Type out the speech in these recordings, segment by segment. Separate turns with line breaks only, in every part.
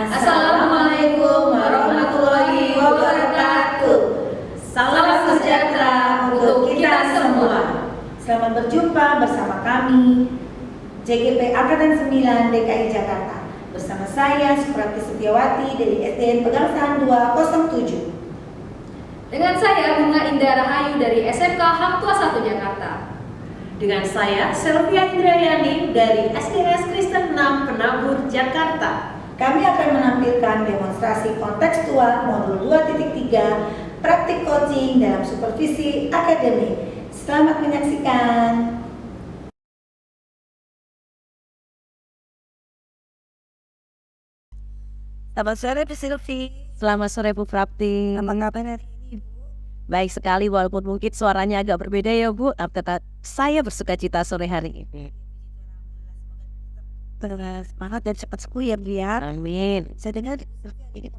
Assalamualaikum warahmatullahi wabarakatuh. Salam sejahtera untuk kita semua.
Selamat berjumpa bersama kami JGP Angkatan 9 DKI Jakarta. Bersama saya Suprati Setiawati dari SDN Pegangsaan 207.
Dengan saya Bunga Indah Rahayu dari SMK Hang Tuah 1 Jakarta.
Dengan saya Selvia Indrayani dari SDS Kristen 6 Penabur Jakarta.
Kami akan menampilkan demonstrasi kontekstual modul 2.3 praktik coaching dalam supervisi akademik. Selamat menyaksikan.
Selamat sore Bu Silvi.
Selamat sore Bu Prapti.
Apa kabar hari ini?
Baik sekali, walaupun mungkin suaranya agak berbeda ya Bu, tetap saya bersuka cita sore hari ini.
Semangat dan cepat sembuh ya Bu ya.
Amin.
Saya dengar ini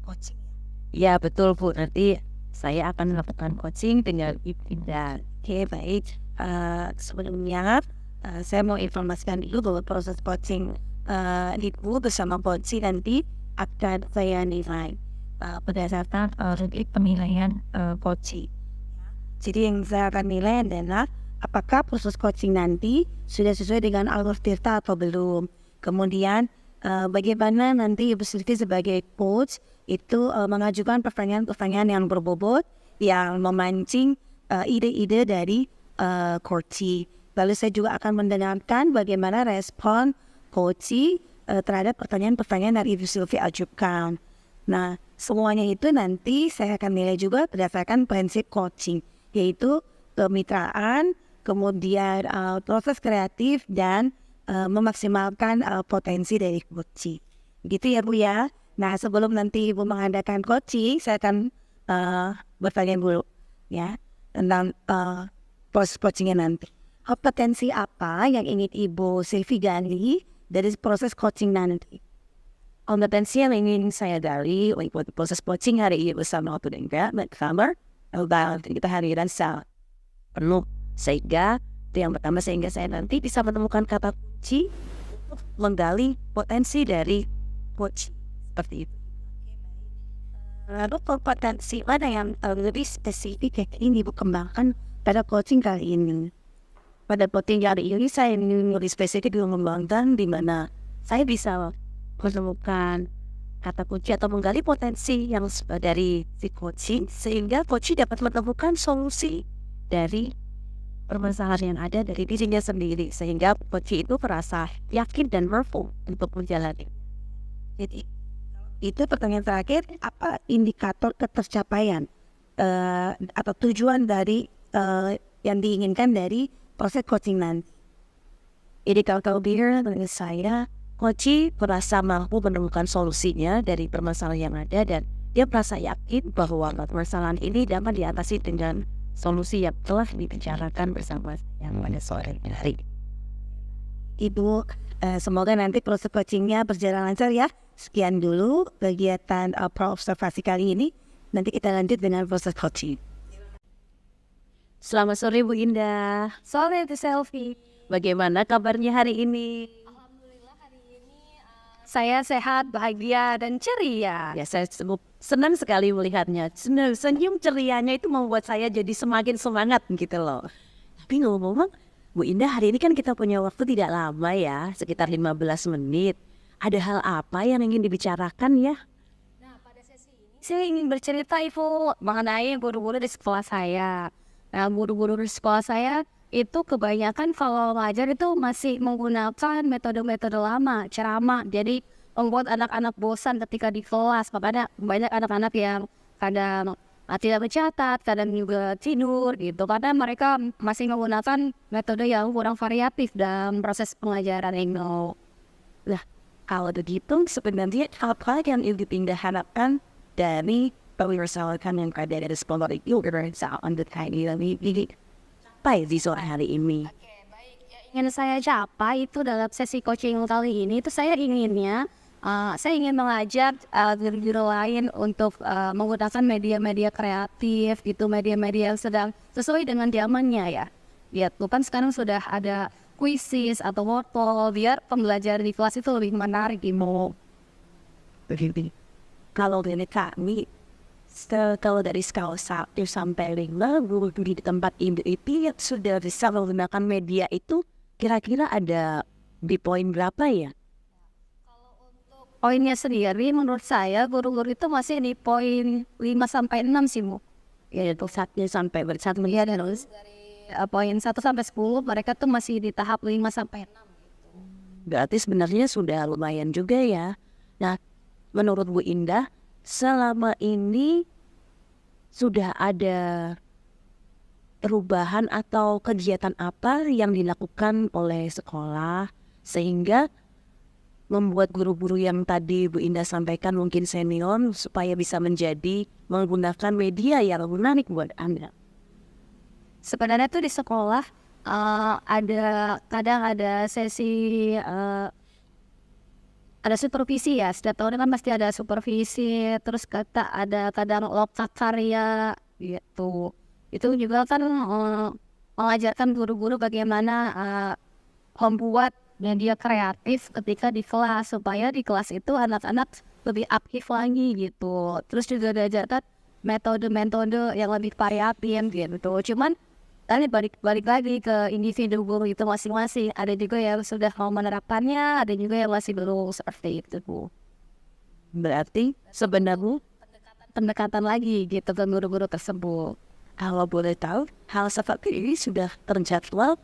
coaching.
Ya betul Bu, nanti saya akan melakukan coaching dengan Ibu Indah.
Oke baik. Sebelumnya saya mau informasikan dulu bahwa proses coaching Ibu bersama coaching nanti akan saya nilai berdasarkan rubrik penilaian coaching. Jadi yang saya akan nilai adalah apakah proses coaching nanti sudah sesuai dengan alur tirta atau belum. Kemudian bagaimana nanti Ibu Silvi sebagai coach itu mengajukan pertanyaan-pertanyaan yang berbobot yang memancing ide-ide dari coaching. Lalu saya juga akan mendengarkan bagaimana respon coaching terhadap pertanyaan-pertanyaan dari Ibu Silvi ajukan. Nah, semuanya itu nanti saya akan nilai juga berdasarkan prinsip coaching, yaitu kemitraan, kemudian proses kreatif, dan memaksimalkan potensi dari coaching. Gitu ya Bu ya. Nah, sebelum nanti Ibu mengadakan coaching, saya akan bertanya dulu ya tentang proses coachingnya nanti. Kompetensi apa yang ingin Ibu Silvi gali dari proses coaching nanti?
Kompetensi yang ingin saya gali untuk proses coaching hari ini bersama waktu dan kamar, kita hadiran sangat penuh. Sehingga itu yang pertama, sehingga saya nanti bisa menemukan kata kunci untuk menggali potensi dari coaching seperti itu.
Lalu kompetensi mana yang lebih spesifik yang ingin Ibu kembangkan pada coaching kali ini?
Pada coaching kali ini saya ingin lebih spesifik mengembangkan di mana saya bisa menemukan kata kunci atau menggali potensi yang dari si coaching, sehingga coaching dapat menemukan solusi dari permasalahan yang ada dari dirinya sendiri, sehingga coaching itu merasa yakin dan mampu untuk menjalani.
Jadi itu pertanyaan terakhir, apa indikator ketercapaian atau tujuan dari yang diinginkan dari proses coaching nanti?
Indikator menurut saya, coaching merasa mampu menemukan solusinya dari permasalahan yang ada, dan dia merasa yakin bahwa permasalahan ini dapat diatasi dengan solusi yang telah dibicarakan bersama saya pada sore hari.
Ibu, semoga nanti proses coachingnya berjalan lancar ya. Sekian dulu kegiatan observasi kali ini. Nanti kita lanjut dengan proses coaching.
Selamat sore Bu Indah.
Sore Bu Selfie.
Bagaimana kabarnya hari ini?
Alhamdulillah hari ini saya sehat, bahagia, dan ceria.
Ya, saya senang sekali melihatnya. Senyum cerianya itu membuat saya jadi semakin semangat gitu loh. Tapi ngomong-ngomong, Bu Indah, hari ini kan kita punya waktu tidak lama ya, sekitar 15 menit. Ada hal apa yang ingin dibicarakan ya?
Nah, pada sesi ini saya ingin bercerita Ibu mengenai guru-guru di sekolah saya. Nah, guru-guru di sekolah saya itu kebanyakan kalau ngajar itu masih menggunakan metode-metode lama, ceramah. Jadi membuat anak-anak bosan ketika di kelas. Makanya banyak anak-anak yang kadang tidak mencatat, kadang juga tidur gitu. Karena mereka masih menggunakan metode yang kurang variatif dalam proses pengajaran ini.
Nah, kalau begitu sebenarnya apa yang Ibu Indah harapkan dari pemirsa-rekan yang ada di sekolah itu saat ini sampai di sore hari ini?
Oke, baik. Yang ingin saya capai itu dalam sesi coaching kali ini itu saya ingin mengajak guru-guru lain untuk menggunakan media-media kreatif gitu, media-media yang sedang sesuai dengan zamannya ya. Lihat tuh kan sekarang sudah ada kuisis atau wortel biar pembelajaran di kelas itu lebih menarik gitu.
Begini. Kalau dari kami, kalau dari skala 1 sampai 5, guru di tempat Ibu itu yang sudah bisa menggunakan media itu kira-kira ada di poin berapa ya?
Poinnya sendiri menurut saya guru-guru itu masih di poin 5 sampai 6 sih, Bu.
Ya, itu 1 sampai bersatu
Iya, dan terus dari poin 1 sampai 10 mereka tuh masih di tahap 5 sampai 6.
Berarti sebenarnya sudah lumayan juga ya. Nah, menurut Bu Indah, selama ini sudah ada perubahan atau kegiatan apa yang dilakukan oleh sekolah sehingga membuat guru-guru yang tadi Bu Indah sampaikan mungkin senior supaya bisa menjadi menggunakan media yang menarik buat Anda?
Sebenarnya tuh di sekolah kadang ada sesi ada supervisi ya, setiap tahun kan pasti ada supervisi, terus ada kadang loka karya gitu. Itu juga kan mengajarkan guru-guru bagaimana membuat media kreatif ketika di kelas, supaya di kelas itu anak-anak lebih aktif lagi gitu. Terus juga diajarkan metode-metode yang lebih variatif gitu. Cuman tadi balik lagi ke individu guru itu masing-masing. Ada juga yang sudah mau menerapkannya, ada juga yang masih belum seperti itu, Bu.
Berarti sebenarnya
Pendekatan lagi gitu ke guru-guru tersebut.
kalau boleh tahu hal seperti ini sudah terjadwal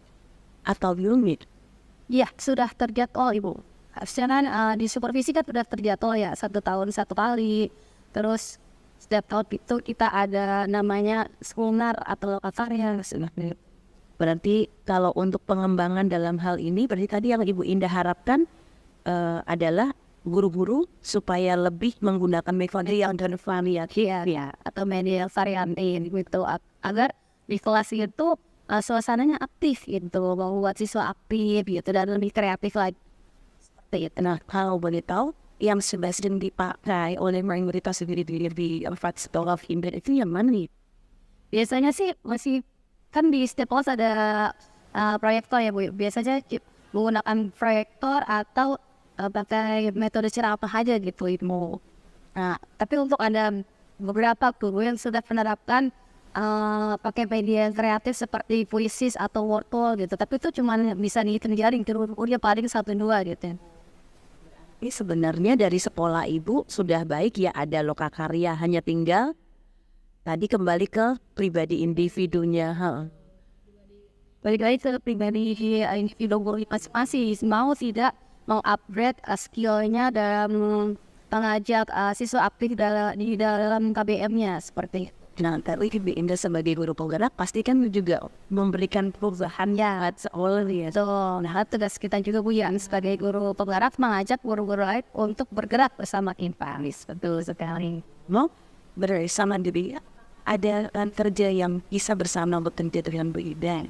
atau belum?
Iya, sudah terjadwal, Ibu. Harusnya kan di supervisi kan sudah terjadwal ya, 1 tahun 1 kali. Terus setiap tahun itu kita ada namanya seminar atau loka karya.
Berarti kalau untuk pengembangan dalam hal ini, berarti tadi yang Ibu Indah harapkan adalah guru-guru supaya lebih menggunakan metode yang bervariasi
Ya, atau media variatif gitu, agar di kelas itu suasananya aktif gitu, membuat siswa aktif gitu dan lebih kreatif lagi. Seperti itu.
Nah, kalau boleh tahu, yang sudah sering dipakai oleh mayoritas di empat sekolah Hindu itu yang mana nih?
Biasanya sih masih kan di setiap kelas ada proyektor ya, Bu. Biasanya menggunakan proyektor atau pakai metode ceramah aja gitu, Ibu. Nah, tapi untuk ada beberapa guru yang sudah menerapkan pakai media kreatif seperti puisis atau wortel gitu, tapi itu cuma bisa dihitung jari, gurunya paling 1-2 gitu.
Ini sebenarnya dari sekolah Ibu sudah baik ya, ada loka karya, hanya tinggal tadi kembali ke pribadi individunya.
Balik lagi ke pribadi individu guru masing-masing, mau tidak mau upgrade skillnya dalam mengajak siswa aktif di dalam KBM-nya seperti itu.
Nah, tadi Ibu Indah sebagai guru penggerak pasti kan juga memberikan perubahan buat sekolah ya.
So, nah tugas kita juga, Bu, yang sebagai guru penggerak mengajak guru-guru lain untuk bergerak bersama Impanis. Betul sekali.
Mau bersama diri, ada kerja yang bisa bersama bekerja dengan Bu Indah.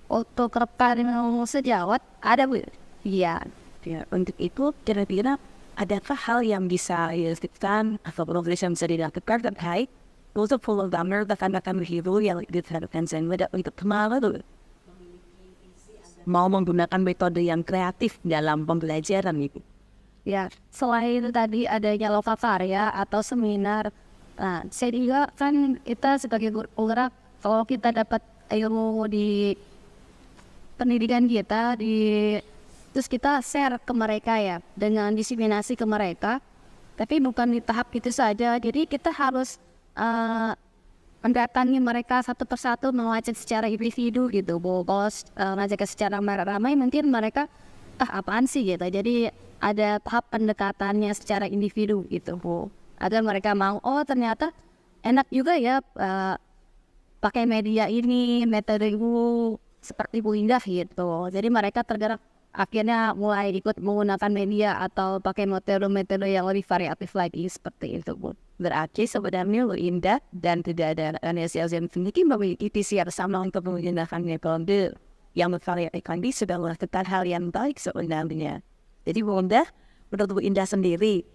Untuk rekan sejawat ada, Bu. Iya.
Ya, untuk itu kira-kira adakah hal yang bisa dilakukan atau progres yang bisa dilakukan terkait untuk pengembangan rekan-rekan guru yang diterapkan sehingga untuk kemarin mau menggunakan metode yang kreatif dalam pembelajaran itu?
Ya, selain tadi adanya loka karya atau seminar, nah, saya juga kan kita sebagai guru penggerak, kalau kita dapat ilmu di pendidikan kita, terus kita share ke mereka ya, dengan diseminasi ke mereka, tapi bukan di tahap itu saja. Jadi kita harus mendatangi mereka satu persatu, mengajak secara individu gitu, Bu. Kalau ngajak secara ramai mungkin mereka apaan sih gitu. Jadi ada tahap pendekatannya secara individu gitu, Bu, agar mereka mau, oh ternyata enak juga ya pakai media ini, metode ibu seperti Bu Indah gitu. Jadi mereka tergerak, akhirnya mulai ikut menggunakan media atau pakai metode-metode yang lebih variatif lagi seperti itu, Bu.
Berarti sebenarnya Bu Indah dan tidak ada organisasi yang memiliki visi yang sama untuk menggunakan metode yang bervariatif ini sudah melakukan hal yang baik sebenarnya. Jadi Bu Indah, menurut Bu Indah sendiri,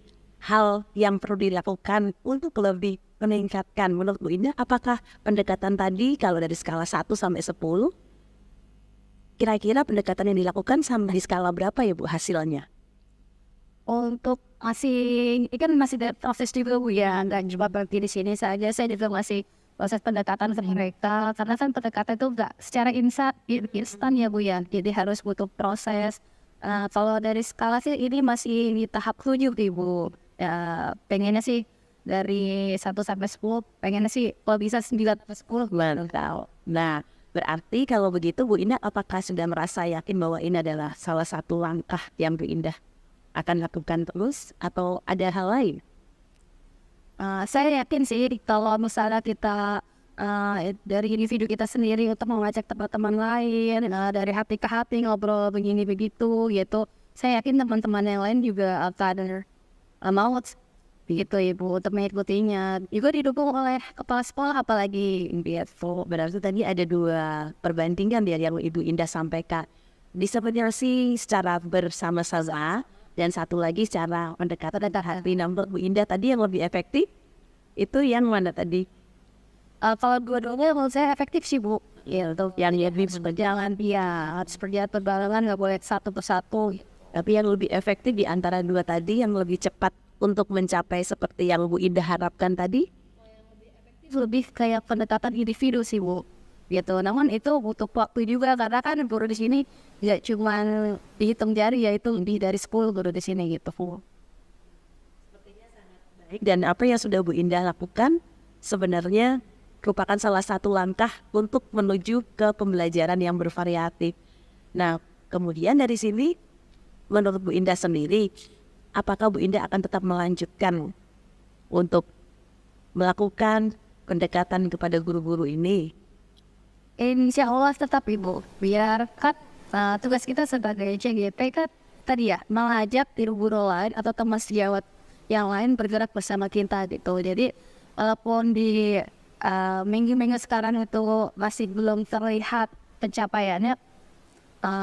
hal yang perlu dilakukan untuk lebih meningkatkan menurut Bu Indah, apakah pendekatan tadi kalau dari skala 1 sampai 10 kira-kira pendekatan yang dilakukan sama di skala berapa ya Bu hasilnya?
Untuk ini kan masih ada proses juga Bu ya, nggak cuma berhenti di sini saja, saya juga masih proses pendekatan ke mereka, karena kan pendekatan itu nggak secara instan ya Bu ya, jadi harus butuh proses. Kalau dari skala sih ini masih di tahap 7 nih Bu, ya pengennya sih dari 1 sampai 10, pengennya sih kalau bisa 9 sampai 10.
Mantap. Nah, berarti kalau begitu Bu Indah apakah sudah merasa yakin bahwa ini adalah salah satu langkah yang Bu Indah akan lakukan terus atau ada hal lain?
Saya yakin sih kalau misalnya kita dari individu kita sendiri untuk mengajak teman-teman lain, dari hati ke hati ngobrol begini begitu gitu, saya yakin teman-teman yang lain juga akan mau begitu Ibu untuk mengikutinya. Juga didukung oleh kepala sekolah apalagi gitu.
Berarti tadi ada 2 perbandingan yang Ibu Indah sampaikan. Disabilitasi secara bersama-sama dan satu lagi secara pendekatan hati. Menurut Bu Indah tadi yang lebih efektif itu yang mana tadi?
Kalau dua-duanya menurut saya efektif sih Bu. Ya, untuk yang lebih berjalan, ya harus berjalan berbarengan, nggak boleh satu persatu.
Tapi yang lebih efektif di antara 2 tadi yang lebih cepat untuk mencapai seperti yang Bu Indah harapkan tadi?
Lebih kayak pendekatan individu sih Bu. Gitu. Namun itu butuh waktu juga karena kan guru di sini nggak cuma dihitung jari, ya itu lebih dari 10 guru di sini gitu Bu.
Baik, dan apa yang sudah Bu Indah lakukan sebenarnya merupakan salah satu langkah untuk menuju ke pembelajaran yang bervariatif. Nah, kemudian dari sini menurut Bu Indah sendiri, apakah Bu Indah akan tetap melanjutkan untuk melakukan pendekatan kepada guru-guru ini?
Insya Allah tetap Ibu, biar kan tugas kita sebagai CGP kan tadi ya mengajak guru-guru lain atau teman sejawat yang lain bergerak bersama kita gitu. Jadi walaupun di minggu-minggu sekarang itu masih belum terlihat pencapaiannya,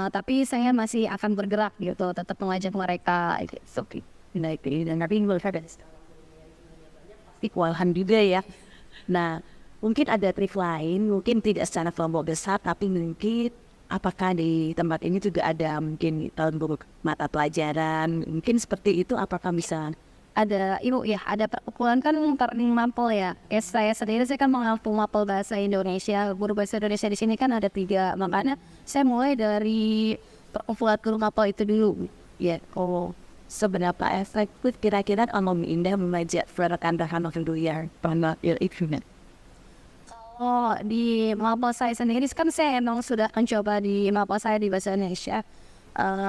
tapi saya masih akan bergerak gitu, tetap mengajak mereka gitu.
Dan tapi kewalahan juga ya. Nah, mungkin ada trik lain, mungkin tidak secara kelompok besar, tapi mungkin apakah di tempat ini juga ada mungkin tahun buruk mata pelajaran, mungkin seperti itu, apakah bisa?
Ada Ibu ya, ada perkumpulan kan Turning Mapel ya. Saya sendiri kan mengampu mapel bahasa Indonesia. Guru bahasa Indonesia di sini kan ada 3, makanya saya mulai dari perkumpulan guru mapel itu dulu.
Ya, seberapa efektif kira-kira kalau Indah mengajak rekan-rekan dulu ya, pernah ikut?
Oh, di mapel saya sendiri kan saya emang sudah mencoba di mapel saya di bahasa Indonesia.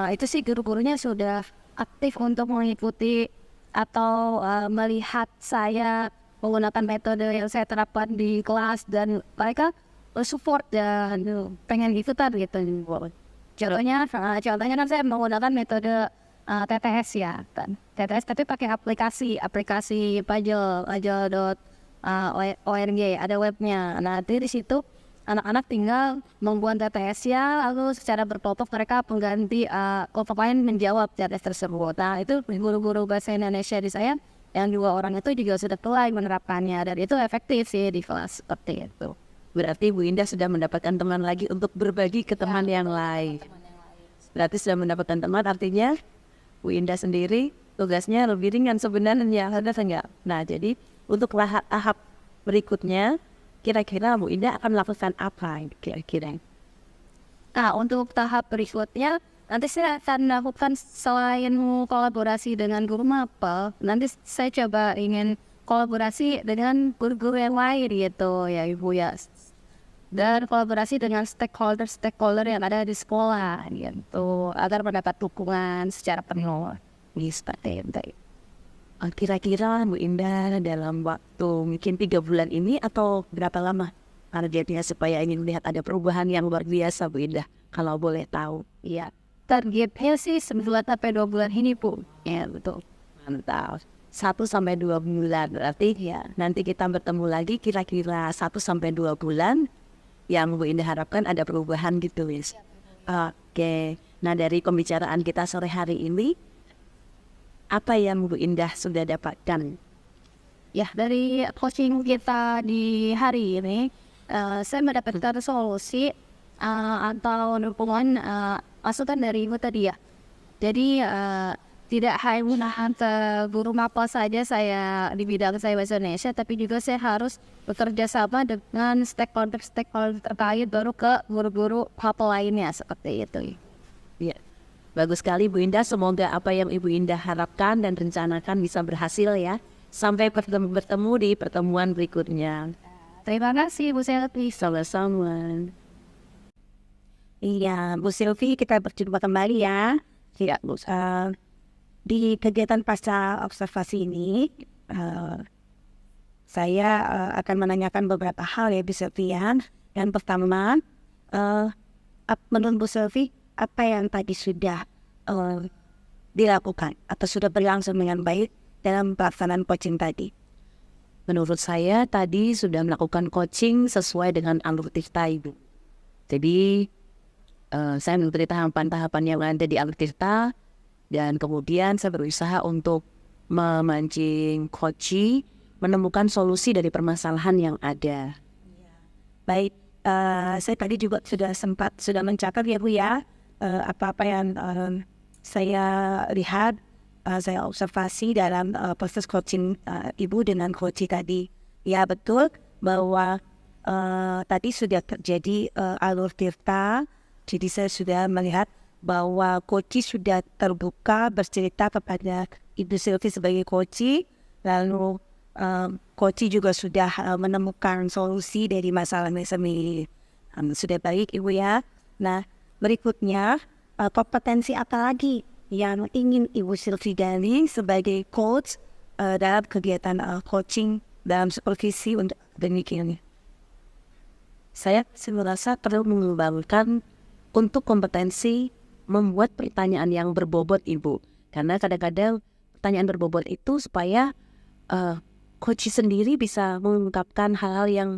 Itu sih guru-gurunya sudah aktif untuk mengikuti atau melihat saya menggunakan metode yang saya terapkan di kelas, dan mereka support dan pengen ikutan gitu. Contohnya kan saya menggunakan metode TTS ya kan. TTS tapi pakai aplikasi Pajel.org, ada webnya. Nah, di situ anak-anak tinggal membuat TTS-nya, lalu secara berkelompok mereka pengganti kelompok lain menjawab TTS tersebut. Nah, itu guru-guru bahasa Indonesia di saya yang 2 orang itu juga sudah mulai menerapkannya, dan itu efektif sih di kelas seperti itu.
Berarti Bu Indah sudah mendapatkan teman lagi untuk berbagi ke teman yang lain. Berarti sudah mendapatkan teman, artinya Bu Indah sendiri tugasnya lebih ringan sebenarnya, ada enggak? Nah, jadi untuk tahap berikutnya kira-kira Bu Indah akan melakukan apa kira-kira?
Nah, untuk tahap berikutnya nanti saya akan melakukan selain kolaborasi dengan guru mapel, nanti saya coba ingin kolaborasi dengan guru-guru yang lain gitu ya Ibu ya. Dan kolaborasi dengan stakeholder yang ada di sekolah gitu, agar mendapat dukungan secara penuh. Seperti itu.
Kira-kira Bu Indah dalam waktu mungkin 3 bulan ini atau berapa lama targetnya supaya ingin melihat ada perubahan yang luar biasa Bu Indah, kalau boleh tahu?
Iya, targetnya sih 9 sampai 2 bulan ini Bu. Ya betul.
Mantap. 1 sampai 2 bulan berarti ya nanti kita bertemu lagi kira-kira 1 sampai 2 bulan yang Bu Indah harapkan ada perubahan gitu Miss. Oke. Nah, dari pembicaraan kita sore hari ini, apa yang Bu Indah sudah dapatkan?
Ya, dari coaching kita di hari ini, saya mendapatkan solusi atau dukungan masukan dari Ibu tadi ya. Jadi tidak hanya ke guru mapel saja saya di bidang saya bahasa Indonesia, tapi juga saya harus bekerja sama dengan stakeholder terkait baru ke guru-guru mapel lainnya seperti itu.
Ya, bagus sekali Bu Indah. Semoga apa yang Ibu Indah harapkan dan rencanakan bisa berhasil ya. Sampai bertemu di pertemuan berikutnya.
Terima kasih Bu Selvi.
Sama-sama. Iya, Bu Sylvie, kita berjumpa kembali ya. Iya, Bu. Di kegiatan pasca observasi ini, saya akan menanyakan beberapa hal ya Bu Sylvie ya. Yang pertama, menurut Bu Sylvie, apa yang tadi sudah dilakukan atau sudah berlangsung dengan baik dalam pelaksanaan coaching tadi? Menurut saya tadi sudah melakukan coaching sesuai dengan alur Tirta Ibu. Jadi saya mengikuti tahapan-tahapan yang ada di alur Tirta, dan kemudian saya berusaha untuk memancing coaching, menemukan solusi dari permasalahan yang ada. Baik, saya tadi juga sudah mencatat ya Bu ya, apa-apa yang saya lihat, saya observasi dalam proses coaching Ibu dengan coach tadi. Ya betul bahwa tadi sudah terjadi alur Tirta, jadi saya sudah melihat bahwa coach sudah terbuka bercerita kepada Ibu Sylvie sebagai coach, lalu coach juga sudah menemukan solusi dari masalahnya sendiri. Sudah baik Ibu ya. Nah berikutnya, kompetensi apa lagi yang ingin Ibu Sylvie gali sebagai coach dalam kegiatan coaching dalam supervisi untuk akademik ini? Saya merasa perlu mengembangkan untuk kompetensi membuat pertanyaan yang berbobot Ibu. Karena kadang-kadang pertanyaan berbobot itu supaya coach sendiri bisa mengungkapkan hal-hal yang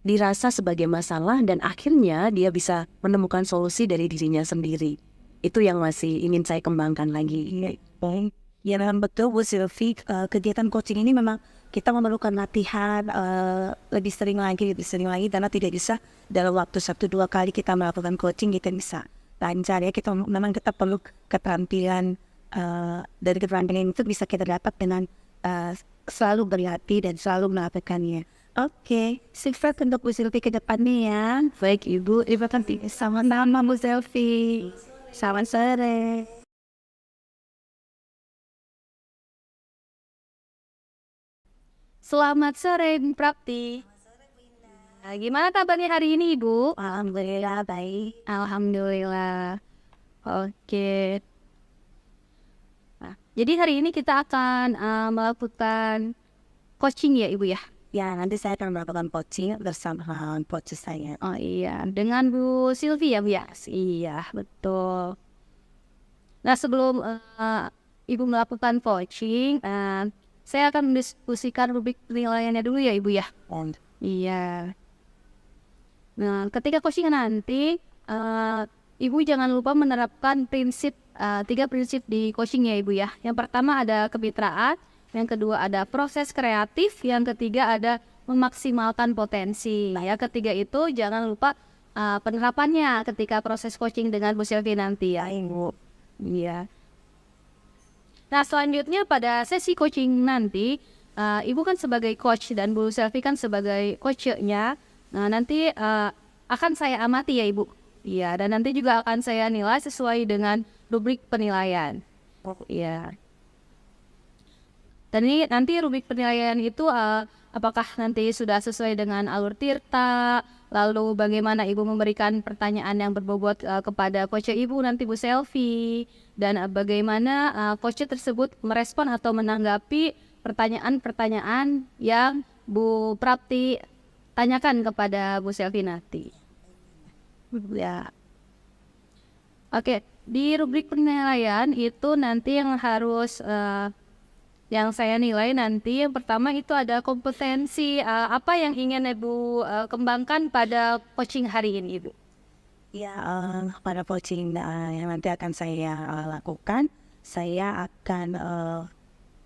dirasa sebagai masalah dan akhirnya dia bisa menemukan solusi dari dirinya sendiri. Itu yang masih ingin saya kembangkan lagi. Ya memang betul Bu Sylvie, kegiatan coaching ini memang kita memerlukan latihan lebih sering lagi karena tidak bisa dalam waktu 1-2 kali kita melakukan coaching kita bisa lancar ya. Kita perlu keterampilan, dari keterampilan itu bisa kita dapat dengan selalu berlatih dan selalu melakukannya. Oke, sukses untuk Bu Sylvie ke depannya ya. Baik Ibu, terima kasih. Sama-sama Bu Sylvie. Selamat sore.
Selamat sore Bu Prapti. Nah, gimana kabarnya hari ini Ibu?
Alhamdulillah baik.
Alhamdulillah. Oke. Nah, jadi hari ini kita akan melakukan coaching ya Ibu ya?
Ya, nanti saya akan melakukan coaching bersama coach saya.
Oh iya, dengan Bu Sylvie ya Bu ya? Iya, betul. Nah sebelum Ibu melakukan coaching, saya akan mendiskusikan rubrik penilaiannya dulu ya Ibu ya? Iya. Nah ketika coaching nanti, Ibu jangan lupa menerapkan tiga prinsip di coaching ya Ibu ya. Yang pertama ada kemitraan, yang kedua ada proses kreatif, yang ketiga ada memaksimalkan potensi. Nah, yang ketiga itu jangan lupa penerapannya ketika proses coaching dengan Bu Sylvie nanti ya Ibu. Iya. Nah selanjutnya pada sesi coaching nanti, Ibu kan sebagai coach dan Bu Sylvie kan sebagai coachnya. Nah nanti akan saya amati ya Ibu. Iya, dan nanti juga akan saya nilai sesuai dengan rubrik penilaian. Iya. Dan ini nanti rubrik penilaian itu apakah nanti sudah sesuai dengan alur Tirta, lalu bagaimana Ibu memberikan pertanyaan yang berbobot kepada coach Ibu nanti Bu Sylvie, dan bagaimana coach tersebut merespon atau menanggapi pertanyaan-pertanyaan yang Bu Prapti tanyakan kepada Bu Sylvie nanti. Ya. Oke, di rubrik penilaian itu nanti yang harus yang saya nilai nanti yang pertama itu ada kompetensi apa yang ingin Ibu kembangkan pada coaching hari ini Ibu?
Ya, pada coaching yang nanti akan saya lakukan, saya akan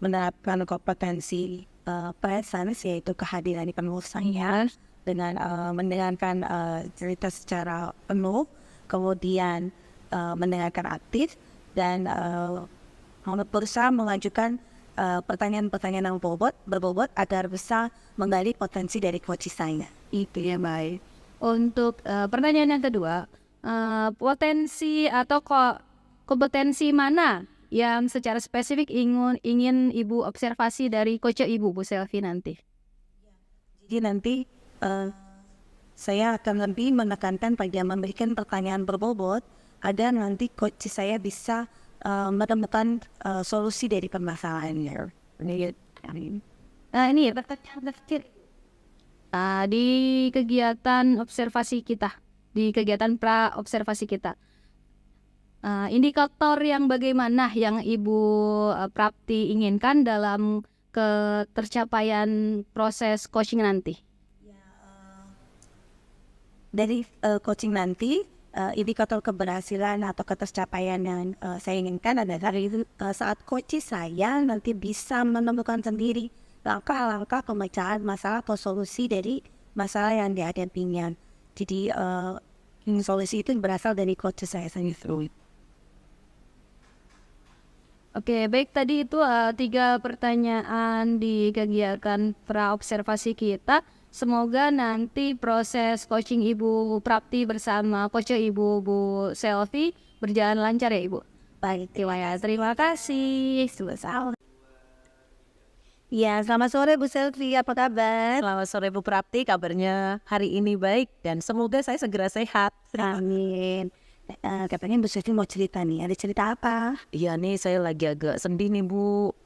menerapkan kompetensi presence, yaitu kehadiran di penuh saya,
dengan mendengarkan cerita secara penuh, kemudian mendengarkan aktif, dan berusaha mengajukan pertanyaan-pertanyaan yang berbobot agar bisa menggali potensi dari coach saya.
Itu ya, baik. Untuk pertanyaan yang kedua, potensi atau kompetensi mana yang secara spesifik ingin Ibu observasi dari coach Ibu, Bu Selvi nanti?
Jadi nanti saya akan lebih menekankan pada memberikan pertanyaan berbobot agar nanti coach saya bisa menemukan solusi dari permasalahannya.
Nah, ini ya pertanyaan terakhir. Di kegiatan observasi kita, di kegiatan pra observasi kita, indikator yang bagaimana yang Ibu Prapti inginkan dalam ketercapaian proses coaching nanti?
Dari coaching nanti, indikator keberhasilan atau ketercapaian yang saya inginkan adalah saat coach saya nanti bisa menemukan sendiri langkah-langkah pemecahan masalah atau solusi dari masalah yang dihadapinya. Jadi solusi itu berasal dari coach saya sendiri.
Oke, baik, tadi itu 3 pertanyaan di kegiatan pra-observasi kita. Semoga nanti proses coaching Ibu Prapti bersama coach Ibu Bu Selvi berjalan lancar ya, Ibu.
Baik,
Terima kasih.
ya, selamat sore Bu Selvi, apa kabar?
Selamat sore Bu Prapti, kabarnya hari ini baik dan semoga saya segera sehat.
Amin. Katanya Bu Selvi mau cerita nih, ada cerita apa?
Iya nih, saya lagi agak sedih nih Bu.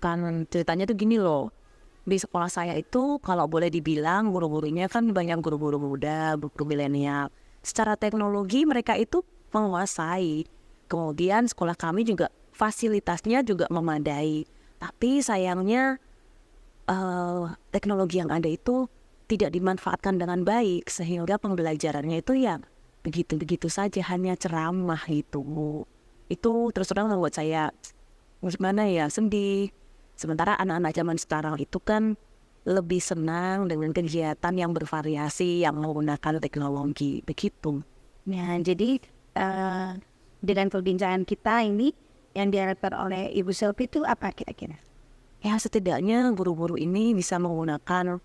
Kan ceritanya tuh gini loh. Di sekolah saya itu kalau boleh dibilang guru-gurunya kan banyak guru-guru muda, guru milenial. Secara teknologi mereka itu menguasai. Kemudian sekolah kami juga fasilitasnya juga memadai. Tapi sayangnya teknologi yang ada itu tidak dimanfaatkan dengan baik. Sehingga pembelajarannya itu ya begitu-begitu saja, hanya ceramah itu. Itu terus terang membuat saya gimana ya, sedih. Sementara anak-anak zaman sekarang itu kan lebih senang dengan kegiatan yang bervariasi, yang menggunakan teknologi, begitu.
Nah, jadi dengan perbincangan kita ini yang diharapkan oleh Ibu Selvi itu apa kira-kira?
Ya setidaknya guru-guru ini bisa menggunakan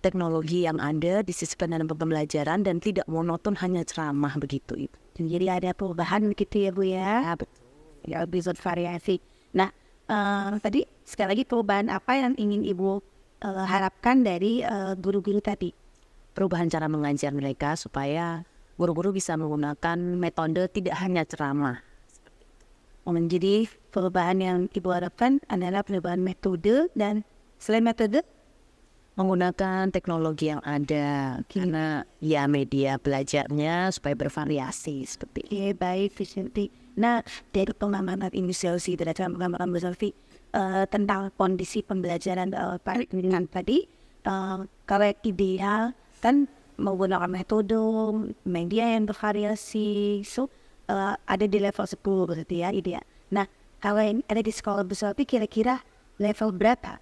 teknologi yang ada di sisi dalam pembelajaran dan tidak monoton hanya ceramah begitu.
Jadi ada perubahan gitu ya Bu ya?
Ya betul.
Ya, lebih bervariasi. Nah, tadi sekali lagi perubahan apa yang ingin Ibu harapkan dari guru-guru tadi?
Perubahan cara mengajar mereka supaya guru-guru bisa menggunakan metode tidak hanya ceramah.
Jadi perubahan yang Ibu harapkan adalah perubahan metode dan selain metode
Menggunakan teknologi yang ada karena ya media belajarnya supaya bervariasi seperti itu.
ya baik Bu Selvi. Nah, dari pengalaman Ibu Selvi terhadap pengalaman Bu Selvi tentang kondisi pembelajaran dengan tadi, kalau ideal kan menggunakan metode media yang bervariasi, so ada di level 10 berarti ya ideal. Nah, kalau yang ada di sekolah Bu Selvi kira-kira level berapa?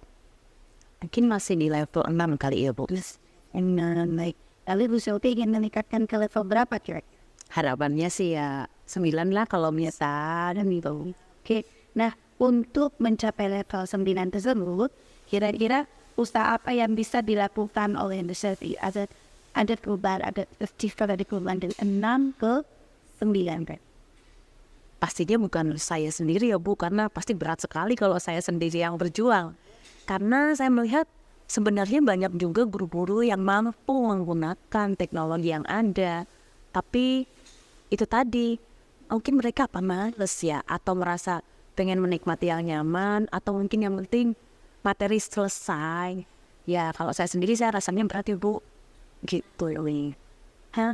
Mungkin masih di level 6 kali ya Bu.
Baik. Lalu Bu Selvi ingin meningkatkan ke level berapa kira-kira?
Harapannya sih ya 9 lah kalau bisa dan gitu.
Oke, nah untuk mencapai level 9 tersebut, kira-kira usaha apa yang bisa dilakukan oleh Bu Selvi? Ada perubahan, ada perubahan dari 6 ke 9 kan?
Pastinya bukan saya sendiri ya Bu, karena pasti berat sekali kalau saya sendiri yang berjuang. Karena saya melihat sebenarnya banyak juga guru-guru yang mampu menggunakan teknologi yang ada. Tapi itu tadi, mungkin mereka males ya, atau merasa pengen menikmati yang nyaman, atau mungkin yang penting materi selesai. Ya kalau saya sendiri saya rasanya berat ya Bu. Gitu ya.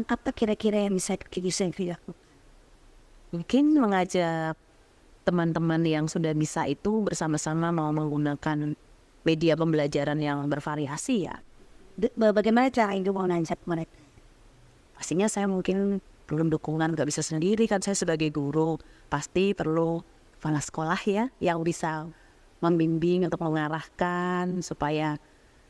Apa kira-kira yang bisa dilakukan?
Mungkin mengajak teman-teman yang sudah bisa itu bersama-sama mau menggunakan media pembelajaran yang bervariasi ya.
Bagaimana cara Ibu mau ngajak mereka?
Pastinya saya mungkin belum dukungan, gak bisa sendiri kan saya sebagai guru. Pasti perlu kepala sekolah ya yang bisa membimbing atau mengarahkan supaya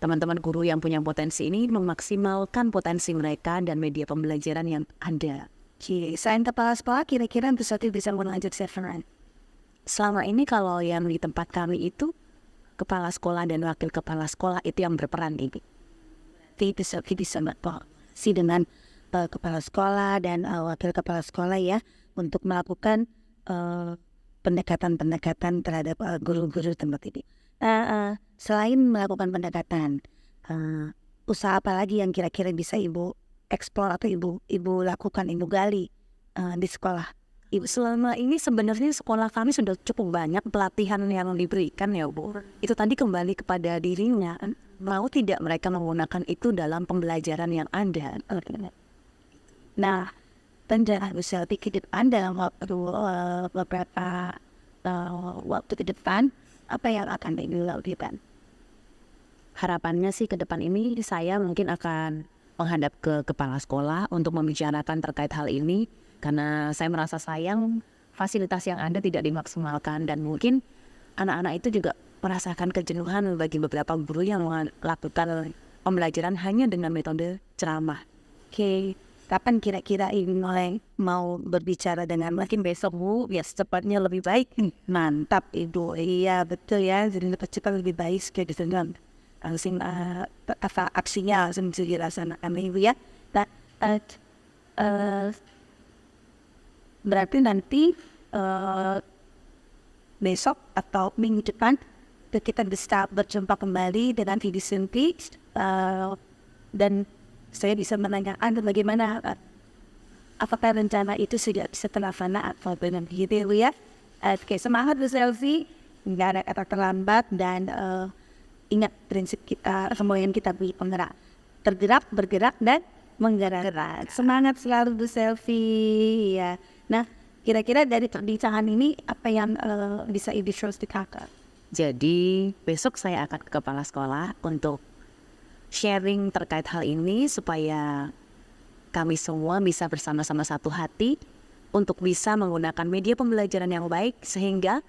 teman-teman guru yang punya potensi ini memaksimalkan potensi mereka dan media pembelajaran yang ada.
Selain kepala sekolah, kira-kira bisa mengajar severan.
Selama ini kalau yang di tempat kami itu kepala sekolah dan wakil kepala sekolah itu yang berperan ini.
Bisa berkoordinasi dengan kepala sekolah dan wakil kepala sekolah ya untuk melakukan pendekatan-pendekatan terhadap guru-guru tempat ini. Selain melakukan pendekatan, usaha apa lagi yang kira-kira bisa ibu eksplor atau ibu lakukan, ibu gali di sekolah?
Selama ini sebenarnya sekolah kami sudah cukup banyak pelatihan yang diberikan ya Bu. Itu tadi kembali kepada dirinya, mau tidak mereka menggunakan itu dalam pembelajaran yang ada.
Nah, rencana Bu Selvi ke depan dalam waktu beberapa waktu ke depan, apa yang akan ibu lakukan?
Harapannya sih ke depan ini saya mungkin akan menghadap ke kepala sekolah untuk membicarakan terkait hal ini. Karena saya merasa sayang fasilitas yang ada tidak dimaksimalkan dan mungkin anak-anak itu juga merasakan kejenuhan bagi beberapa guru yang melakukan pembelajaran hanya dengan metode ceramah.
Kapan kira-kira ibu mau berbicara dengan mungkin besok Bu, ya secepatnya lebih baik. Mantap Ibu, iya betul ya, jadi cepat lebih baik sekali dengan langsung aksinya langsung bisa dilaksanakan Ibu ya. Berarti nanti besok atau minggu depan kita bisa berjumpa kembali dengan Ibu Selvi dan saya bisa menanyakan bagaimana apakah rencana itu sudah bisa terlaksana atau belum gitu ya. Oke, semangat Bu Selvi, nggak ada kata terlambat dan ingat prinsip kita semua yang kita beri penggerak, tergerak, bergerak dan menggerak. Semangat selalu Bu Selvi ya. Nah, kira-kira dari perbincangan ini apa yang bisa Ibu terus dikatakan?
Jadi besok saya akan ke kepala sekolah untuk sharing terkait hal ini supaya kami semua bisa bersama-sama satu hati untuk bisa menggunakan media pembelajaran yang baik sehingga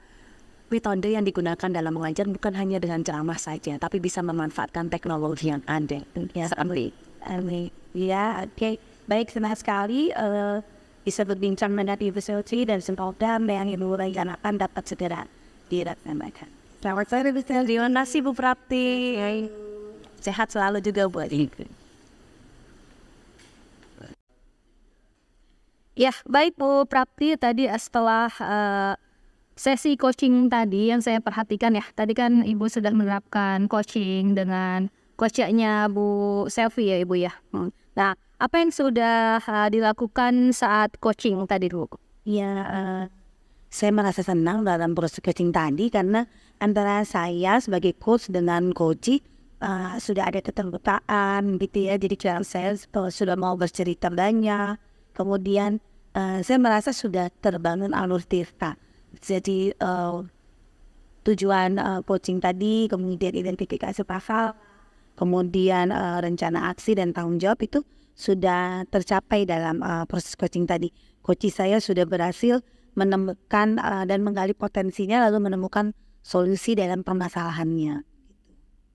metode yang digunakan dalam mengajar bukan hanya dengan ceramah saja tapi bisa memanfaatkan teknologi yang ada.
Ya, ya, oke. Baik, senang sekali bisa berbincang dengan Ibu Selvi dan semoga yang Ibu rencanakan dapat segera dilaksanakan. Selamat sore Bu Selvi.
Terima kasih Bu Prapti. Sehat selalu juga buat Ibu.
Ya, baik Bu Prapti, tadi setelah sesi coaching tadi yang saya perhatikan ya, tadi kan Ibu sudah menerapkan coaching dengan coachnya Bu Selvi ya Ibu ya. Nah, apa yang sudah dilakukan saat coaching tadi Bu?
Ya, saya merasa senang dalam proses coaching tadi karena antara saya sebagai coach dengan coachee sudah ada keterbukaan gitu ya, jadi saya sudah mau bercerita banyak, kemudian saya merasa sudah terbangun alur tirta. Jadi tujuan coaching tadi, kemudian identifikasi pasal, kemudian rencana aksi dan tanggung jawab itu sudah tercapai dalam proses coaching tadi. Coaching saya sudah berhasil menemukan dan menggali potensinya lalu menemukan solusi dalam permasalahannya.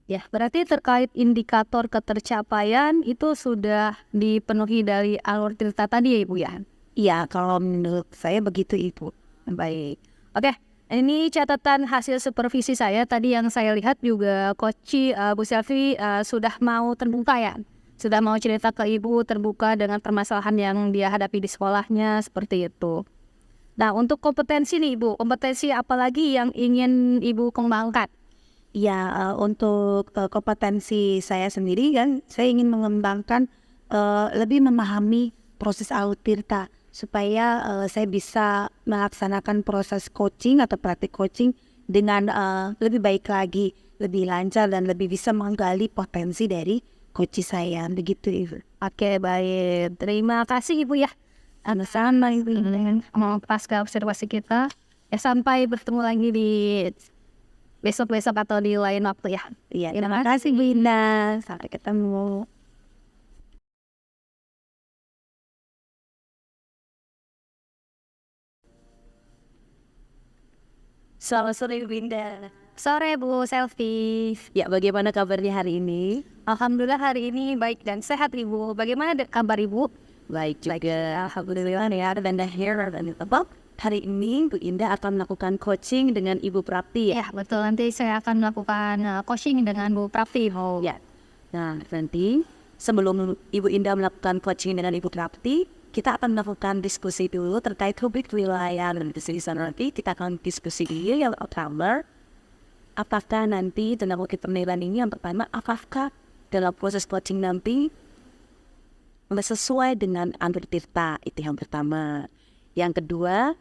Ya, berarti terkait indikator ketercapaian itu sudah dipenuhi dari alur tirta tadi ya Ibu ya?
Iya, kalau menurut saya begitu Ibu.
Baik. Oke, ini catatan hasil supervisi saya. Tadi yang saya lihat juga Coach Bu Selvi sudah mau terbuka ya? Sudah mau cerita ke Ibu, terbuka dengan permasalahan yang dia hadapi di sekolahnya, seperti itu. Nah, untuk kompetensi nih Ibu, kompetensi apa lagi yang ingin Ibu kembangkan?
Ya, untuk kompetensi saya sendiri kan, saya ingin mengembangkan lebih memahami proses alur tirta supaya saya bisa melaksanakan proses coaching atau praktik coaching dengan lebih baik lagi, lebih lancar dan lebih bisa menggali potensi dari coach saya. Begitu Ibu.
Oke, baik. Terima kasih Ibu ya.
Sama Ibu.
Pasca observasi kita. Ya, sampai bertemu lagi di besok-besok atau di lain waktu ya.
Iya, terima kasih Bu Indah. Sampai ketemu.
Selamat sore Bu Indah.
sore Bu Selfie.
Ya, bagaimana kabarnya hari ini?
Alhamdulillah hari ini baik dan sehat Ibu. Bagaimana kabar Ibu?
Baik juga, alhamdulillah ya. Dan hari ini Bu Indah akan melakukan coaching dengan Ibu Prapti ya.
Ya betul, nanti saya akan melakukan coaching dengan Bu Prapti.
Ya. Nah, nanti sebelum Ibu Indah melakukan coaching dengan Ibu Prapti, kita akan melakukan diskusi dulu terkait topik wilayah dan diskusi nanti. Kita akan diskusi dulu yang pertama, apakah nanti dalam bukit penilaian ini yang pertama, apakah dalam proses coaching nanti sesuai dengan Andrew Tirta, itu yang pertama. Yang kedua,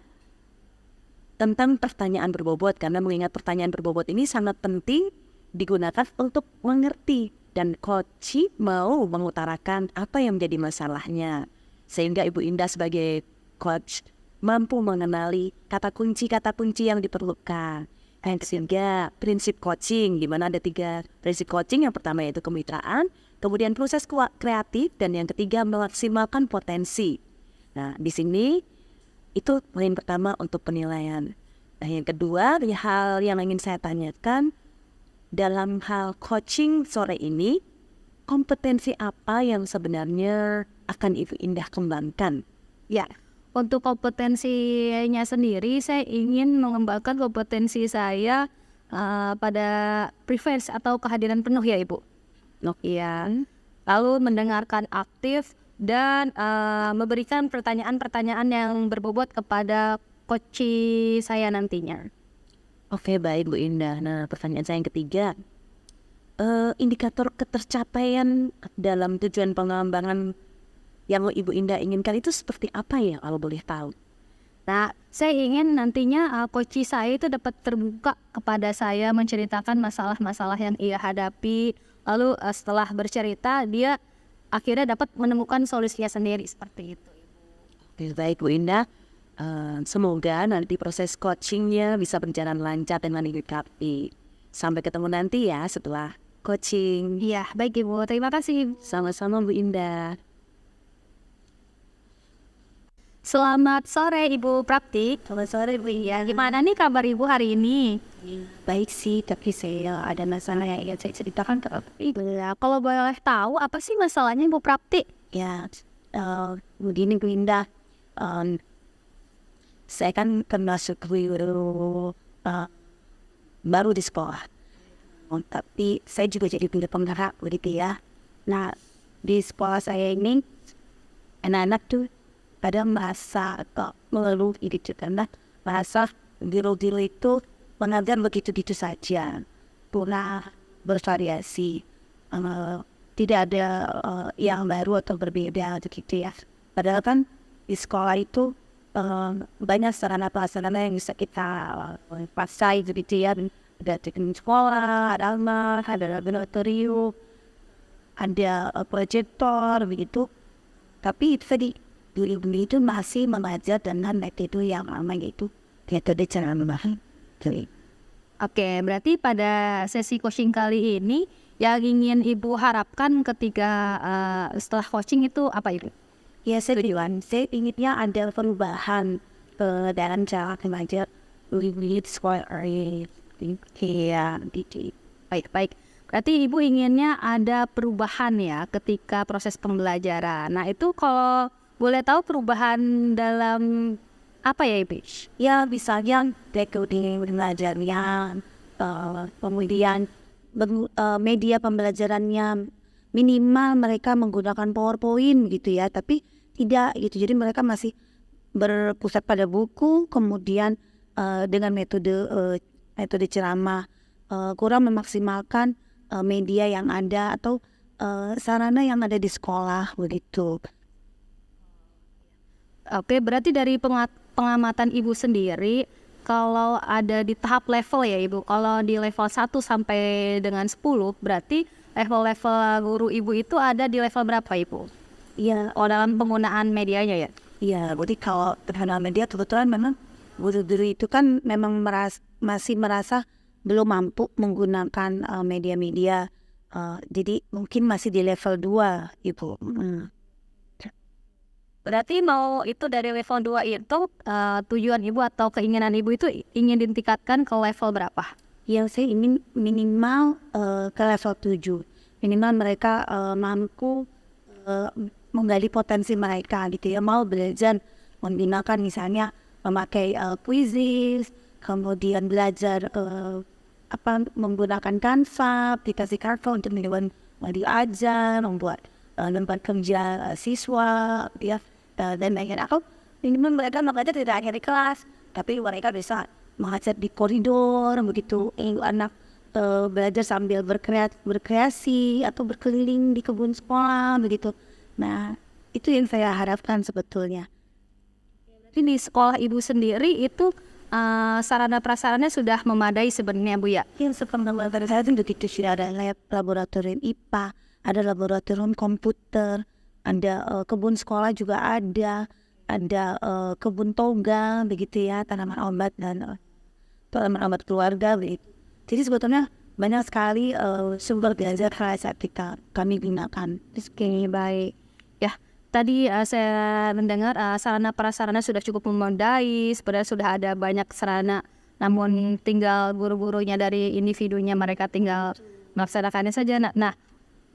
tentang pertanyaan berbobot, karena mengingat pertanyaan berbobot ini sangat penting digunakan untuk mengerti dan coach mau mengutarakan apa yang menjadi masalahnya, sehingga Ibu Indah sebagai coach mampu mengenali kata kunci yang diperlukan. Dan sehingga prinsip coaching, di mana ada 3 prinsip coaching. Yang pertama yaitu kemitraan, kemudian proses kreatif, dan yang ketiga memaksimalkan potensi. Nah, di sini itu poin pertama untuk penilaian. Nah, yang kedua, hal yang ingin saya tanyakan dalam hal coaching sore ini, kompetensi apa yang sebenarnya akan Ibu Indah kembangkan?
Ya, untuk kompetensinya sendiri saya ingin mengembangkan kompetensi saya pada presence atau kehadiran penuh ya Ibu. Iya. Lalu mendengarkan aktif dan memberikan pertanyaan-pertanyaan yang berbobot kepada coach saya nantinya.
Oke, baik Bu Indah. Nah, pertanyaan saya yang ketiga, indikator ketercapaian dalam tujuan pengembangan yang Ibu Indah inginkan itu seperti apa ya, kalau boleh tahu?
Nah, saya ingin nantinya coach saya itu dapat terbuka kepada saya, menceritakan masalah-masalah yang ia hadapi. Lalu setelah bercerita, dia akhirnya dapat menemukan solusinya sendiri, seperti itu.
Oke, baik Bu Indah. Semoga nanti proses coachingnya bisa berjalan lancar dengan Ibu Prapti. Sampai ketemu nanti ya setelah coaching.
Iya, baik Ibu. Terima kasih.
Sama-sama Bu Indah.
Selamat sore Ibu Prapti.
Selamat sore Bu Indah.
Gimana nih kabar Ibu hari ini?
Baik sih, tapi saya ada masalah yang ingin saya ceritakan ke Ibu.
Ya, kalau boleh tahu apa sih masalahnya Ibu Prapti?
Ya, begini Bu Indah. Saya kan termasuk baru di sekolah. Tapi saya juga jadi guru penggerak begitu ya. Nah, di sekolah saya ini anak-anak tuh kadang merasa mengeluh gitu, karena merasa guru-guru itu mengajar begitu-gitu saja, kurang bervariasi, tidak ada yang baru atau berbeda gitu ya. Padahal kan di sekolah itu banyak sarana-prasarana yang bisa kita pakai gitu ya. Ada teknik sekolah, ada alma, ada laboratorium, ada proyektor begitu. Tapi itu tadi guru-guru itu masih mengajar dengan metode yang lama, yaitu metode cara memahami.
Oke, berarti pada sesi coaching kali ini yang ingin Ibu harapkan ketika setelah coaching itu apa Ibu?
Ya, saya inginnya ada perubahan dalam cara mengajar guru-guru di sekolah ini. Ya,
Baik. Berarti Ibu inginnya ada perubahan ya ketika proses pembelajaran. Nah, itu kalau boleh tahu perubahan dalam apa ya Ibu?
Ya, misalnya metode pembelajarannya, kemudian media pembelajarannya minimal mereka menggunakan PowerPoint gitu ya, tapi tidak gitu. Jadi mereka masih berpusat pada buku, kemudian dengan metode ceramah, kurang memaksimalkan media yang ada atau sarana yang ada di sekolah begitu.
Oke, berarti dari pengamatan Ibu sendiri, kalau ada di tahap level ya Ibu, kalau di level 1 sampai dengan 10, berarti level-level guru Ibu itu ada di level berapa Ibu?
Iya,
Dalam penggunaan medianya ya?
iya. Jadi kalau terhadap media kebetulan memang guru-guru itu kan memang masih merasa belum mampu menggunakan media-media. Jadi mungkin masih di level 2 Ibu.
Berarti mau itu dari level 2 itu tujuan Ibu atau keinginan Ibu itu ingin ditingkatkan ke level berapa?
yang saya ingin minimal ke level 7. Minimal mereka mampu menggali potensi mereka gitu ya, mau belajar menggunakan misalnya memakai quizzes, kemudian belajar menggunakan Canva, aplikasi Canva untuk melakukan diajar, membuat lembar kerja siswa, ya, dan lain-lain. Atau minimal mereka mengajar tidak hanya di kelas, tapi mereka bisa mengajar di koridor, begitu. Anak belajar sambil berkreasi atau berkeliling di kebun sekolah, begitu. Nah, itu yang saya harapkan sebetulnya.
Jadi di sekolah ibu sendiri itu sarana prasarannya sudah memadai sebenarnya Bu ya?
Yang sepenglihatan saya itu begitu, sudah ada laboratorium IPA, ada laboratorium komputer, ada kebun sekolah juga ada kebun toga begitu ya, tanaman obat dan tanaman obat keluarga begitu. Jadi sebetulnya banyak sekali sumber belajar saat kami gunakan.
Oke, baik. Ya, tadi saya mendengar sarana prasarana sudah cukup memadai, sebenarnya sudah ada banyak sarana, namun tinggal guru-gurunya dari individunya, mereka tinggal melaksanakannya saja. Nah,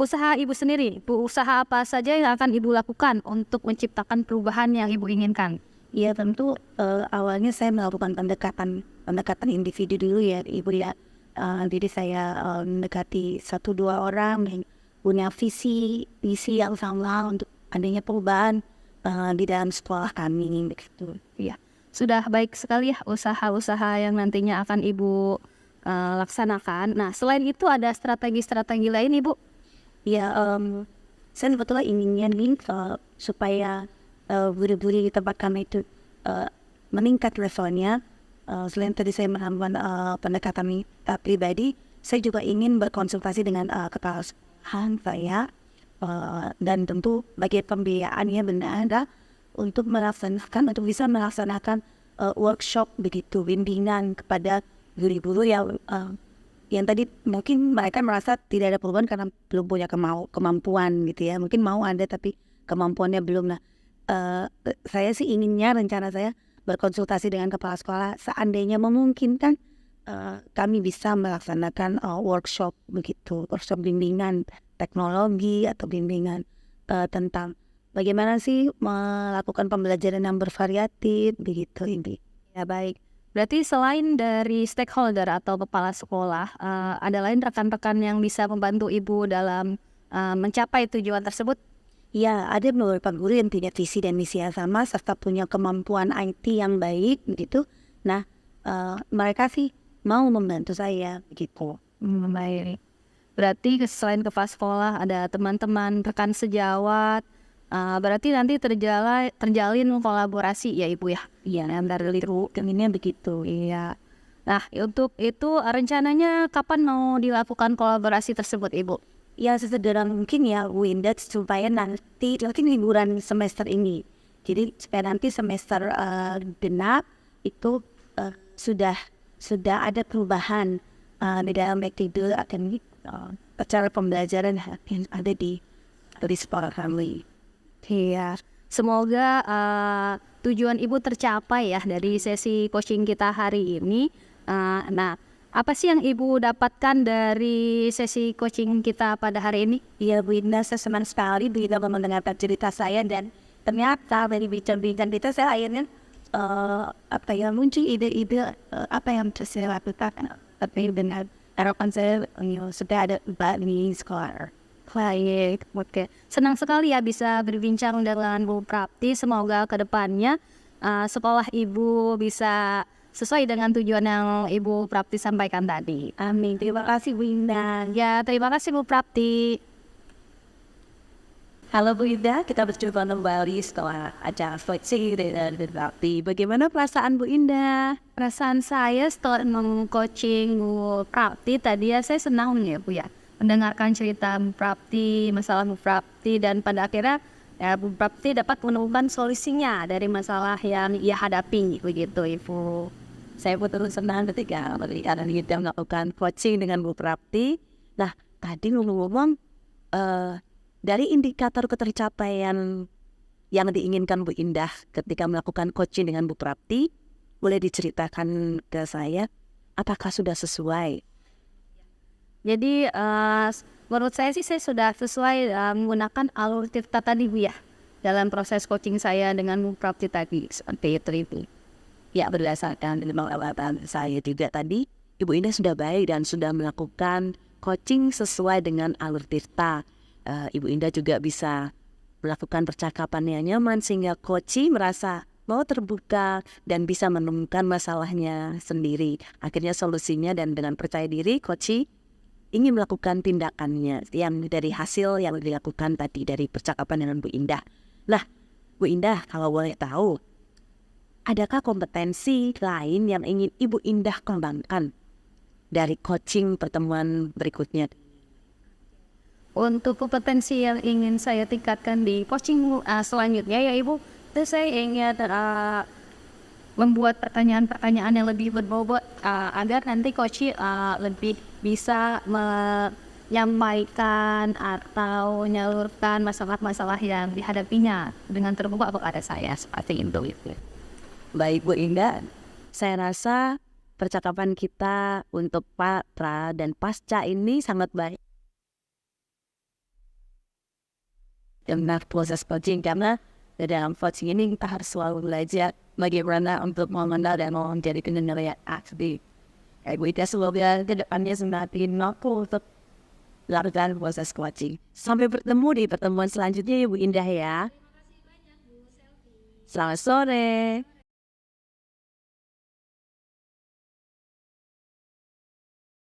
usaha ibu sendiri, usaha apa saja yang akan ibu lakukan untuk menciptakan perubahan yang ibu inginkan?
Ya tentu awalnya saya melakukan pendekatan individu dulu ya Ibu ya. Jadi saya mendekati 1-2 orang yang punya visi yang sama untuk adanya perubahan di dalam sekolah kami begitu.
Ya, sudah baik sekali ya usaha-usaha yang nantinya akan ibu laksanakan. Nah, selain itu ada strategi-strategi lain Ibu?
Ya, saya sebetulnya inginnya nih supaya guru-guru di tempat kami itu meningkat levelnya. Selain tadi saya melakukan pendekatan pribadi, saya juga ingin berkonsultasi dengan kepala sekolah saya dan tentu bagi pembiayaannya benar untuk bisa melaksanakan workshop begitu, bimbingan kepada guru-guru yang tadi mungkin mereka merasa tidak ada perubahan karena belum punya kemampuan gitu ya. Mungkin mau ada tapi kemampuannya belum. Nah, saya sih inginnya, rencana saya berkonsultasi dengan kepala sekolah seandainya memungkinkan kami bisa melaksanakan workshop begitu, workshop bimbingan teknologi atau bimbingan tentang bagaimana sih melakukan pembelajaran yang bervariatif begitu ini.
Ya, baik. Berarti selain dari stakeholder atau kepala sekolah, ada lain rekan-rekan yang bisa membantu ibu dalam mencapai tujuan tersebut?
Ya, ada beberapa guru yang punya visi dan misi yang sama serta punya kemampuan IT yang baik begitu. Nah, mereka sih mau membantu saya begitu.
Baik. Berarti selain kepala sekolah ada teman-teman rekan sejawat. Berarti nanti terjalin kolaborasi ya Ibu ya?
Iya, antara guru keminnya begitu.
Iya. Nah, untuk itu rencananya kapan mau dilakukan kolaborasi tersebut Ibu?
Ya sesegera mungkin ya Bu Indah, supaya nanti mungkin liburan semester ini. Jadi supaya nanti semester genap itu sudah ada perubahan di dalam metode akademik cara pembelajaran yang ada di sekolah kami.
Iya, semoga tujuan Ibu tercapai ya dari sesi coaching kita hari ini. Nah, apa sih yang Ibu dapatkan dari sesi coaching kita pada hari ini?
Ya Bu Indah, saya senang sekali bila mendengarkan cerita saya dan ternyata dari bincang-bincang kita saya akhirnya muncul ide-ide apa yang saya lakukan. Tapi dengan harapan saya sudah ada di sekolah.
Baik, oke. Senang sekali ya bisa berbincang dengan Bu Prapti. Semoga kedepannya sekolah Ibu bisa sesuai dengan tujuan yang Ibu Prapti sampaikan tadi.
Amin. Terima kasih Bu Indah.
Ya, terima kasih Bu Prapti.
Halo Bu Indah, kita berjumpa kembali setelah acara coaching dengan Bu Prapti. Bagaimana perasaan Bu Indah?
Perasaan saya setelah meng-coaching Bu Prapti tadi ya, saya senang ya Bu ya mendengarkan cerita Bu Prapti, masalah Bu Prapti, dan pada akhirnya ya, Bu Prapti dapat menemukan solusinya dari masalah yang ia hadapi begitu Ibu.
Saya pun terus senang ketika melihat kita melakukan coaching dengan Bu Prapti. Nah, tadi ngomong-ngomong dari indikator ketercapaian yang diinginkan Bu Indah ketika melakukan coaching dengan Bu Prapti, boleh diceritakan ke saya apakah sudah sesuai?
Jadi menurut saya sih saya sudah sesuai menggunakan alur Tirta tadi Bu ya, dalam proses coaching saya dengan Bu Prapti tadi seperti itu.
Ya, berdasarkan pengalaman saya juga tadi, Ibu Indah sudah baik dan sudah melakukan coaching sesuai dengan alur Tirta. Ibu Indah juga bisa melakukan percakapan yang nyaman sehingga coaching merasa mau terbuka dan bisa menemukan masalahnya sendiri. Akhirnya solusinya dan dengan percaya diri coaching ingin melakukan tindakannya yang dari hasil yang dilakukan tadi dari percakapan dengan Bu Indah. Lah, Bu Indah, kalau boleh tahu, adakah kompetensi lain yang ingin Ibu Indah kembangkan dari coaching pertemuan berikutnya?
Untuk kompetensi yang ingin saya tingkatkan di coaching selanjutnya ya Ibu, itu saya ingin membuat pertanyaan-pertanyaan yang lebih berbobot agar nanti coach lebih bisa menyampaikan atau menyalurkan masalah-masalah yang dihadapinya dengan terbuka kepada saya seperti itu.
Baik Bu Indah, saya rasa percakapan kita untuk pra dan pasca ini sangat baik. Dengan proses coaching, karena dalam coaching ini kita harus selalu belajar bagaimana untuk mengenal dan menjadi pendengar yang aktif. Bu Indah semoga kedepannya semakin mampu untuk melakukan proses coaching. Sampai bertemu di pertemuan selanjutnya ya Bu Indah ya. Selamat sore.